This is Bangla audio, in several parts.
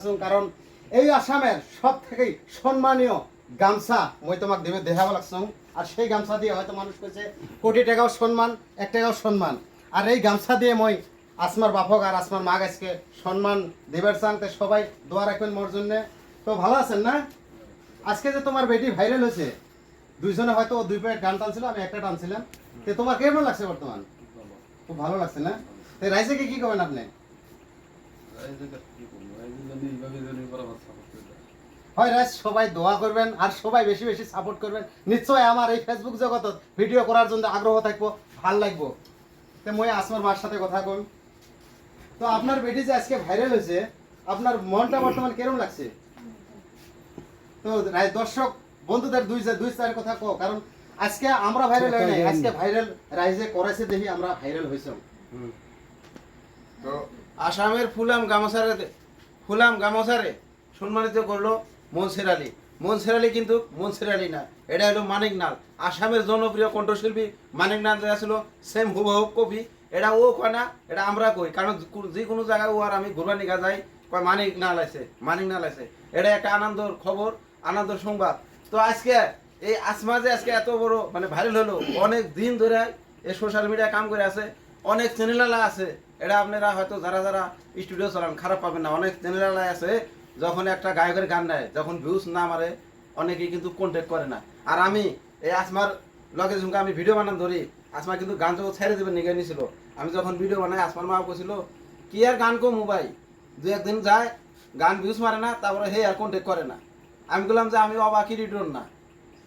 কারণ এই আসামের সব থেকে সম্মানীয় গামছা মই তোমাক দেবে দেখাব লাগছং আর সেই গামছা দিয়ে হয়তো মানুষ কইছে কোটি টাকাও সম্মান 1 টাকাও সম্মান আর এই গামছা দিয়ে মই আসমার বাপক আর আসমার মা গাছকে সম্মান দেবার চাংতে সবাই দোয়া রাখবেন মোর জন্য। তো ভালো আছেন না? আজকে যে তোমার বেটি ভাইরাল হয়েছে, দুইজনে হয়তো দুই প্লেট গান টানছিল, আমি একটা টানছিলাম। তো তোমার কেমন লাগছে বর্তমান? খুব ভালো লাগছে না? তো রাইজেকে কি করবেন আপনি? হয় রাজ সবাই দোয়া করবেন আর সবাই বেশি বেশি সাপোর্ট করবেন। নিশ্চয় আমার এই ফেসবুক জগত ভিডিও করার জন্য আগ্রহ থাকবো, ভাল লাগবো। তো মই আসমার মার সাথে কথা কই। তো আপনার বেটি যে আজকে ভাইরাল হয়েছে, আপনার মনটা বর্তমান কেমন লাগছে? তো দর্শক বন্ধুদের দুই চার কথা কো, কারণ আজকে আমরা ভাইরাল হই নাই, আজকে ভাইরাল রাইজে করাইছে দেখি আমরা ভাইরাল হইছাম। তো আসামের ফুলাম গামোসারে সম্মানিত করলো মনসুর আলী। মনসুর আলী কিন্তু মনসুর আলী না, এটা হলো মানিক নাল। আসামের জনপ্রিয় কণ্ঠশিল্পী মানিক নাল যেটা ছিল সেম হুবহু কপি। এটা ও কয় না, এটা আমরা কই, কারণ যে কোনো জায়গায় ও আর আমি ঘুরবা নিকা যাই কয় মানিক নাল আছে, মানিক নাল আছে। এটা একটা আনন্দের খবর, আনন্দের সংবাদ। তো আজকে এই আসমা যে আজকে এত বড় মানে ভাইরাল হলো, অনেক দিন ধরে এই সোশ্যাল মিডিয়ায় কাম করে আছে, অনেক চ্যানেল আছে। এটা আপনারা হয়তো যারা যারা স্টুডিও চালান খারাপ পাবেন না, অনেক চ্যানেল আছে। যখন একটা গায়কের গান দেয়, যখন ভিউজ না মারে, অনেকেই কিন্তু কন্ট্যাক্ট করে না। আর আমি এই আসমার লগে যখন আমি ভিডিও বানান ধরি, আসমা কিন্তু গান যখন ছেড়ে দেবে নিগে নিছিল। আমি যখন ভিডিও বানাই, আসমার মা বলছিল কি আর গান কো মোবাইল দু একদিন যায়, গান ভিউজ মারে না, তারপরে হে আর কন্ট্যাক্ট করে না। আমি বললাম যে আমি অবাকি রিটার্ন না,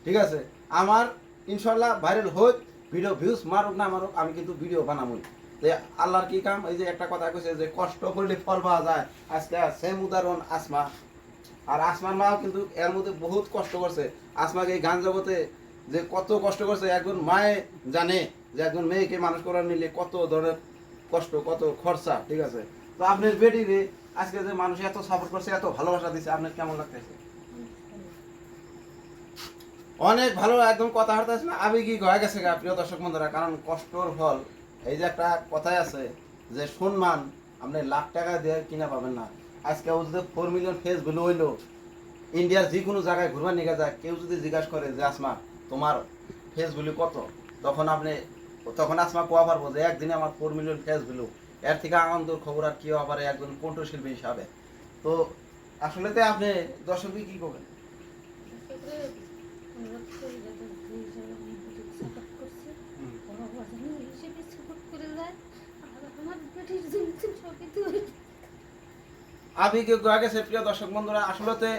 ঠিক আছে, আমার ইনশাল্লাহ ভাইরাল হোক, ভিডিও ভিউজ মারুক না মারুক, আমি কিন্তু ভিডিও বানাবই। যে আল্লাহর কি কাম, এই যে একটা কথা কইছে যে কষ্ট করলে ফল পাওয়া যায়, আজকে সেম উদাহরণ আসমা। আর আসমার মাও কিন্তু এর মধ্যে বহুত কষ্ট করছে। আসমাকে এই গান জগতে যে কত কষ্ট করছে একজন মায়ে জানে, যে একজন মেয়েকে মানুষ করার নিলে কত ধরনের কষ্ট, কত খরচা, ঠিক আছে। তো আপনার বেটিরে আজকে যে মানুষ এত সাপোর্ট করছে, এত ভালোবাসা দিচ্ছে, আপনার কেমন লাগতেছে? অনেক ভালো, একদম কথা হচ্ছে না, আবেগী হয়ে গেছে গা প্রিয় দর্শক বন্ধুরা। কারণ কষ্টর ফল, এই যে একটা কথাই আছে যে সম্মান আপনি লাখ টাকা দিয়ে কিনা পাবেন না। আজকে ও যদি 4 মিলিয়ন ফেস ভ্যালু হইলো, ইন্ডিয়ার যে কোনো জায়গায় ঘুরবার নিয়ে যায়, কেউ যদি জিজ্ঞাসা করে যে আসমা তোমার ফেস ভ্যালু কত, তখন আসমা কোয়া পারবো যে একদিনে আমার 4 মিলিয়ন ফেস ভ্যালু। এর থেকে আনন্দের খবর আর কি হওয়া পারে একজন কণ্ঠশিল্পী হিসাবে। তো আসলে তো আপনি দর্শককে কি করবেন? আবেগে গয়া গেছে প্রিয় দর্শক বন্ধুরা। আসলে তো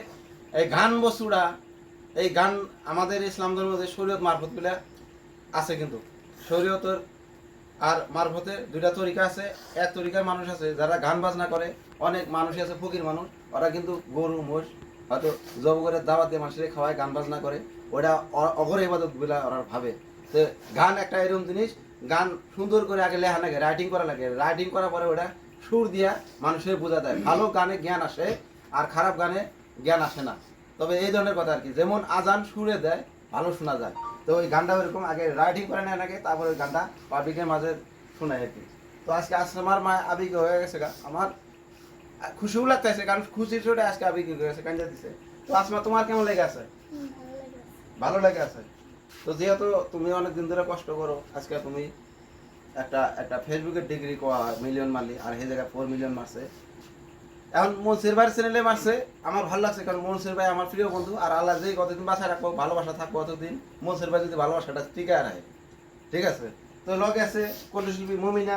এই গান বস্তুটা, এই গান আমাদের ইসলাম ধর্মে শরীয়ত মারফত বলে আছে, কিন্তু শরীয়তের আর মারফতে দুইটা তরিকা আছে। এক তরিকার মানুষ আছে যারা গান বাজনা করে, অনেক মানুষই আছে ফকির মানুষ, ওরা কিন্তু গরু মোষ হয়তো জব করে দাওয়াত দিয়ে মানুষের খাওয়ায়, গান বাজনা করে, ওটা অগর ইবাদত বলে ওরা ভাবে। তো গান একটা এরকম জিনিস, গান সুন্দর করে আগে লেখা লাগে, রাইটিং করা লাগে, রাইটিং করার পরে ওটা সুর দিয়া মানুষের বোঝা দেয়। ভালো গানে জ্ঞান আসে আর খারাপ গানে জ্ঞান আসে না। তবে এই ধরনের কথা আর কি, যেমন আজান সুরে দেয়, ভালো শোনা যায়। তো ওই গানটা ওইরকম আগে রাইটিং করে নেয় নাকি, তারপরে ওই গানটা পাবলিকের মাঝে শোনায় আর কি। তো আজকে আমার মা আবেগ হয়ে গেছে গা, আমার খুশিও লাগতেছে, কারণ খুশির ছোটে আজকে আবেগ হয়ে গেছে, কান্দা দিছে। তো আসমা তোমার কেমন লেগে আছে? ভালো লেগে আছে। তো যেহেতু তুমি অনেকদিন ধরে কষ্ট করো, আজকে তুমি একটা একটা ফেসবুকের ডিগ্রি কোয়া মিলিয়ন মারলি, আর সেই জায়গায় 4 মিলিয়ন মারছে। এখন মনসুর ভাইয়ের চ্যানেলে মারছে, আমার ভালো লাগছে, কারণ মনসুর ভাই আমার প্রিয় বন্ধু। আর আল্লাহ যে কতদিন বাসায় রাখবো, ভালোবাসা থাকবো অতদিন, মনসুর ভাই যদি ভালোবাসাটা টিকায় রাখে, ঠিক আছে। তো লগে আছে কণ্ঠশিল্পী মমিনা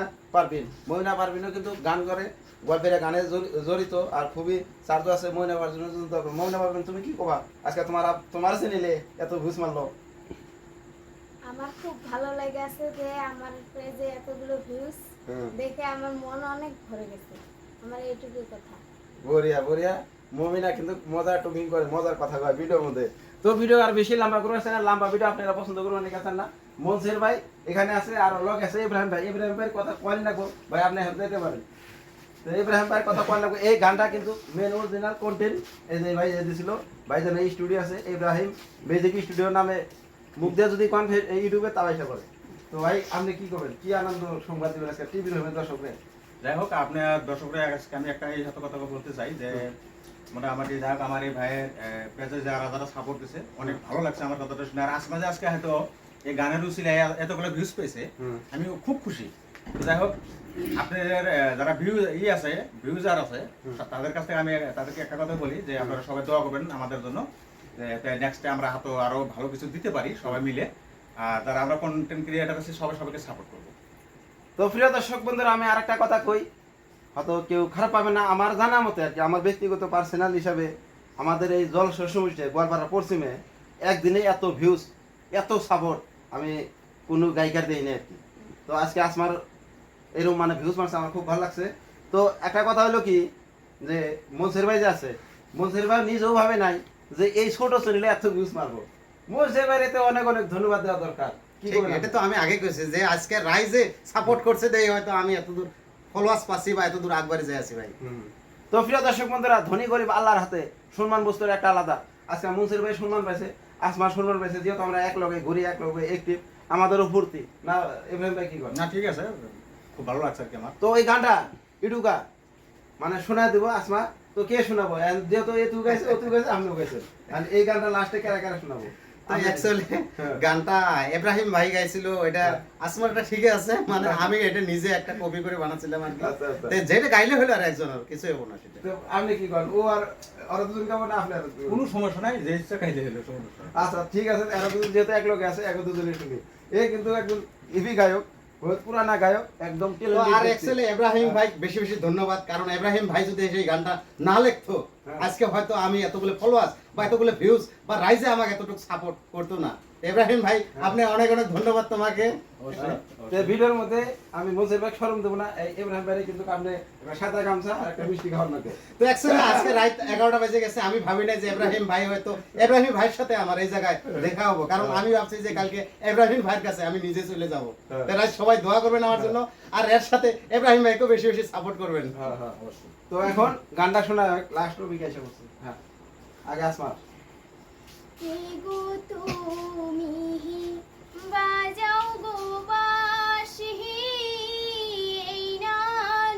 পারভিনও কিন্তু গান করে, গল্পের গানে জড়িত, আর খুবই চার্জ আছে। মমিনা পারভিন, তুমি কি কবা আজকে তোমার চ্যানেলে এত ভিউজ মারলো? আমার খুব ভালো লাগে আছে যে আমার পেজে এতগুলো ভিউজ দেখে আমার মন অনেক ভরে গেছে। আমার এইটুকুই কথা। বরিয়া বরিয়া। মমিনা কিন্তু মজার টকিং করে, মজার কথা কয় ভিডিওর মধ্যে। তো ভিডিও আর বেশি লম্বা করবেন না, লম্বা ভিডিও আপনারা পছন্দ করবেন না। মনসুর ভাই এখানে আছে, আর লগ আছে ইব্রাহিম ভাই। ইব্রাহিম ভাইয়ের কথা কয়েন লাগবো ভাই, আপনি হেল্প দিতে পারেন। তো ইব্রাহিম ভাইয়ের কথা কয়েন লাগবো। এই গানটা কিন্তু মেন অরিজিনাল কন্টেন্ট এই যে ভাই দিয়েছিল, ভাই যেন এই স্টুডিও আছে ইব্রাহিম মিউজিক স্টুডিওর নামে, মুখ দিয়ে যদি কোন ইউটিউবে তাও এসে করে। তো ভাই আপনি কি করবেন, কি আনন্দ সংবাদ দিবেন আজকে টিভির দর্শকদের? যাই হোক আপনার দর্শকরা আজকে আমি একটা এই সাথে কথা বলতে চাই যে মোটামুটি যাই হোক আমার এই ভাইয়ের পেজে যারা যারা সাপোর্ট দিচ্ছে অনেক ভালো লাগছে আমার কথাটা শুনে। আর আজকে আজকে হয়তো এই গানের উচিলায় এতগুলো ভিউজ পেয়েছে, আমি খুব খুশি। তো যাই হোক আপনাদের যারা ভিউজার আছে তাদের কাছ থেকে আমি তাদেরকে একটা কথা বলি যে আপনারা সবাই দোয়া করবেন আমাদের জন্য, নেক্সটে আমরা হয়তো আরো ভালো কিছু দিতে পারি সবাই মিলে। আর যারা আমরা কন্টেন্ট ক্রিয়েটার আছি সবাই সবাইকে সাপোর্ট করবো। তো প্রিয় দর্শক বন্ধুরা, আমি আর একটা কথা কই, হয়তো কেউ খারাপ পাবে না। আমার জানা মতে আর কি, আমার ব্যক্তিগত পার্সোনাল হিসাবে আমাদের এই জলস্রোত সমস্যায় গোয়ালপাড়া পশ্চিমে একদিনে এত ভিউজ এত সাপোর্ট আমি কোনো গায়িকার দেইনি আর কি। তো আজকে আসমার এরকম মানে ভিউজ মারছে, আমার খুব ভালো লাগছে। তো একটা কথা হলো কি যে মনসের ভাই যে আছে, মনসের ভাই নিজেও ভাবে নাই যে এই ছোট চ্যানেলে এত ভিউজ মারবো। মনসের ভাইতে অনেক অনেক ধন্যবাদ দেওয়া দরকার। কি ঠিক, বলেন এটা তো আমি আগে কইছি যে আজকে রাইজে সাপোর্ট করছে দেই হয়তো আমি এতদূর ফলোয়ার্স পাচ্ছি বা এতদূর আগবাড়ি যাই আছি ভাই। তো প্রিয় দর্শক বন্ধুরা, ধনী গরিব আল্লাহর হাতে, সম্মান বস্তুর একটা আলাদা। আজকে মনসুর ভাই সম্মান পাইছে, আসমা সম্মান পাইছে, যেহেতু আমরা এক লগে ঘুরি, এক লগে একটিভ, আমাদেরও ফুর্তি না। ইব্রাহিম ভাই কি করেন? না ঠিক আছে, খুব ভালো লাগছে আর কি আমার। তো ওই গানটা ইটুকা মানে শোনায় দেবো আসমা। তো কে শোনাবো? যেহেতু এ তুই গাইছে, ও তুই গাইছে, আমিও গাইছে, আর এই গানটা লাস্টে কারা কারা শোনাবো? তো অ্যাকচুয়ালি গানটা ইব্রাহিম ভাই গাইছিল, এটা আসমারটা ঠিকই আছে, মানে আমি এটা নিজে একটা কপি করে বানাচ্ছিলাম আর কি। আচ্ছা, আচ্ছা। তো যেটা গাইলে হলো আর একজনের কিছু হবো না সেটা। তো আপনি কি করেন? ও আর ওরা দুজন গাবো না আপনি আর দুজন? কোনো সমস্যা নাই, যে ইচ্ছা খাইলে হলো, সমস্যা নাই। আচ্ছা ঠিক আছে, এরা দুজন যেহেতু এক লোক আছে, এক দুজনের শুনি। এ কিন্তু একজন ইভি গায়ক, বহুত পুরানা গায়ক, একদম তো আর অ্যাকচুয়ালি ইব্রাহিম ভাই বেশি বেশি ধন্যবাদ, কারণ ইব্রাহিম ভাই যদি সেই গানটা না লিখতো আজকে হয়তো আমি এতগুলো ফলোয়ার্স বা এতগুলো ভিউজ বা রাইজে আমাকে এতটুকু সাপোর্ট করতো না। ইব্রাহিম ভাই আপনি অনেক অনেক ধন্যবাদ তোমাকে। অবশ্যই ভিডিওর মধ্যে আমি মনসের ভাই শরম দেবো না, এই ইব্রাহিম ভাই কিন্তু আপনি সাদা গামছা আর একটা মিষ্টি খাওয়ার নাকি। তো অ্যাকচুয়ালি আজকে রাত 11টা বেজে গেছে, আমি ভাবি না যে ইব্রাহিম ভাই হয়তো ইব্রাহিম ভাইয়ের সাথে আমার এই জায়গায় দেখা হবো, কারণ আমি ভাবছি যে কালকে ইব্রাহিম ভাইয়ের কাছে আমি নিজে চলে যাবো। তারা সবাই দোয়া করবেন আমার জন্য, আর এর সাথে ইব্রাহিম ভাইকেও বেশি বেশি সাপোর্ট করবেন। হ্যাঁ হ্যাঁ অবশ্যই। তো এখন গানটা শোনা লাস্ট রবি এসে বসছে। হ্যাঁ আগে আসমা। কে গো তুমি বাজাও গো বাঁশি এই না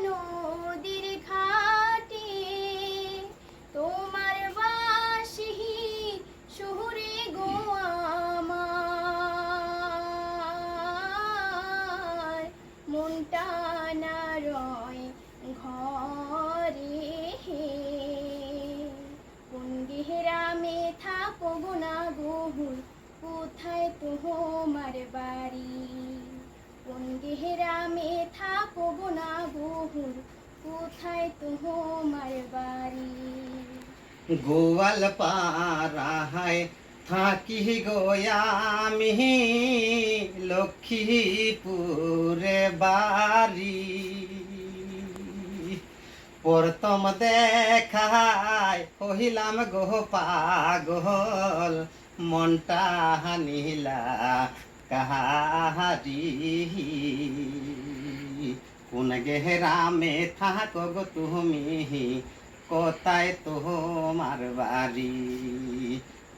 নদীর ঘাটে, তোমার বাঁশি সুরে গো আমার মনটা না রয় ঘরে, কোন গেহরামে থাকো গো না গহুর, কোথায় তোমার বাড়ি? কোন গেহরামে থাকো গো না গহুর, কোথায় তোমার বাড়ি? গোয়াল পাড়ায় থাকি গোয়ামি লক্ষ্মীপুরে বাড়ি, প্রথম দেখায় কহিলাম গো পাগল মনটা হানিলা কাহারি, কোন গেহরামে থাকো গো তুমি, কোথায় তোমার বাড়ি?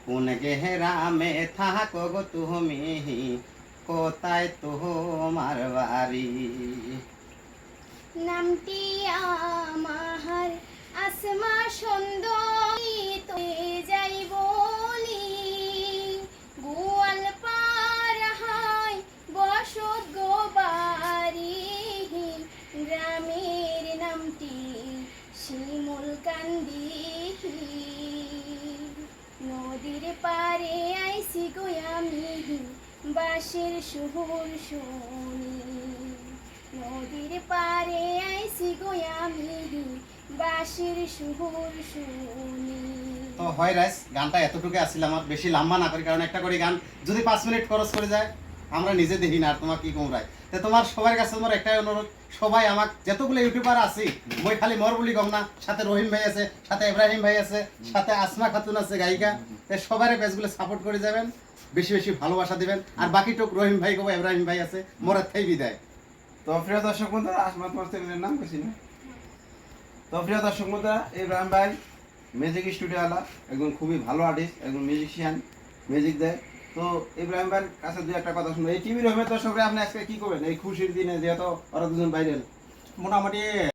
কোন গেহরামে থাকো গো তুমি, কোথায় তোমার বাড়ি? নামটি আমার আসমা সুন্দরী, তো যাই বলি গোয়াল পাড়ায় বসত গো বাড়ি, গ্রামের নামটি শিমুল কান্দি, নদীর পারে আইসি গো আমি বাঁশের সুর শুনি, নদীর পারে আইসি গো আমি বাঁশির সুর শুনি। তো হয় রাইস, গানটা এতটুকু আসছিল, আমার বেশি লম্বা না করি, কারণ একটা করে গান যদি 5 মিনিট খরচ করে যায় আমরা নিজে দেখি না, আর তোমার কি কমরায়। তো তোমার সবার কাছে তোমার একটাই অনুরোধ, সবাই আমার যতগুলো ইউটিউবার আছি, মই খালি মর বলি কম না, সাথে রহিম ভাই আছে, সাথে ইব্রাহিম ভাই আছে, সাথে আসমা খাতুন আছে গায়িকা, সবার পেজগুলো সাপোর্ট করে যাবেন, বেশি বেশি ভালোবাসা দিবেন। আর বাকিটুক রহিম ভাই কব, ইব্রাহিম ভাই আছে, মরার থাই বিদায়। তো প্রিয় দর্শক বন্ধুরা, আসমা তোমার চ্যানেলের নাম কইছি না? তো প্রিয় দর্শক বন্ধুরা, ইব্রাহিম ভাই মিউজিক স্টুডিওওয়ালা, একজন খুবই ভালো আর্টিস্ট, একজন মিউজিশিয়ান, মিউজিক দেয়। তো ইব্রাহিম ভাইয়ের কাছে দুই একটা কথা শুনবো। এই টিভির রহমের দর্শকরা আপনি আজকে কি করবেন এই খুশির দিনে, যেহেতু ওরা দুজন ভাইরাল? মোটামুটি